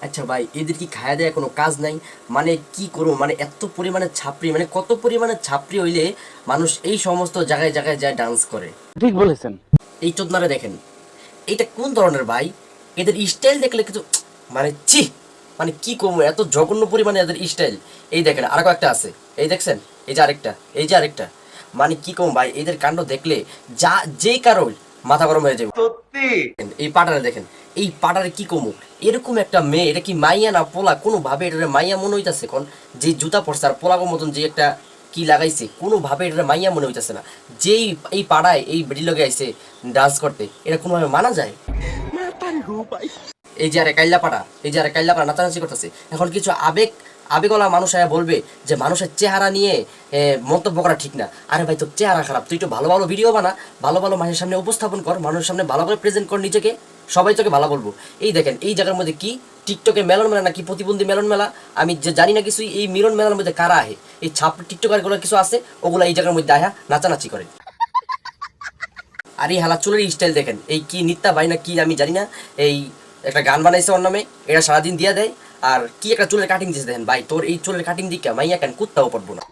আচ্ছা ভাই, এদের কি খায়া দেয়া কোনো কাজ নাই? মানে কি করবো, মানে এত পরিমাণে ছাপড়ি, মানে কত পরিমাণে ছাপড়ি হইলে মানুষ এই সমস্ত জায়গায় জায়গায় যায় ডান্স করে। ঠিক বলেছেন। এই চোদনারে দেখেন, এইটা কোন ধরনের ভাই? এদের স্টাইল দেখলে কিছু মানে ছি, মানে কি করবো, এত জঘন্য পরিমাণে এদের স্টাইল। এই দেখেন আর কয়েকটা আছে, এই দেখছেন, এই যে আরেকটা, এই যে আরেকটা, মানে কি কম ভাই, এদের কাণ্ড দেখলে যা যেই কারোর মাথা গরম হয়ে যাবে। এই পাটারে দেখেন, এই পাটারে কি কমু, এরকম একটা মেয়ে, এটা কি মাইয়া না পোলা? কোনোভাবে এটা মাইয়া মনে হইতাছে কোন? যে জুতা পরছে আর পোলাগো মতন যে একটা কি লাগাইছে, কোনোভাবে এটা মাইয়া মনে হইতাছে না। যেই এই পাড়ায় এই বেডি লগে আইছে ডান্স করতে, এটা কোনোভাবে মানা যায়? এই যে আরে কাইল্লা পাড়া, এই যে আরে কাইল্লা পাড়া নাচানাচি করতেছে। এখন কিছু আবেগওয়ালা মানুষ আয়া বলবে যে মানুষের চেহারা নিয়ে মন্তব্য করা ঠিক না। আরে ভাই, তোর চেহারা খারাপ, তুই একটু ভালো ভালো ভিডিও বানা, ভালো ভালো মানুষের সামনে উপস্থাপন কর, মানুষের সামনে ভালো করে প্রেজেন্ট কর নিজেকে, সবাই তোকে ভালো বলবো। এই দেখেন, এই জায়গার মধ্যে কি টিকটকে মেলন মেলা নাকি প্রতিবন্ধী মেলন মেলা, আমি যে জানি না কিছুই। এই মিলন মেলার মধ্যে কারা আহে? এই ছাপ টিকটকারগুলো কিছু আছে, ওগুলো এই জায়গার মধ্যে আয়া নাচানাচি করে। আর এই হালা চুলের স্টাইল দেখেন, এই কি নিত্যা ভাই না কি আমি জানি না, এই একটা গান বানাইছে ওর নামে, এটা সারাদিন দিয়া দেয়। আর কি একটা চুলের কাটিং দিয়েছে দেখেন ভাই, তোর এই চুলের কাটিং দিকে মাইয়া কেন কুত্তাও পড়বো না।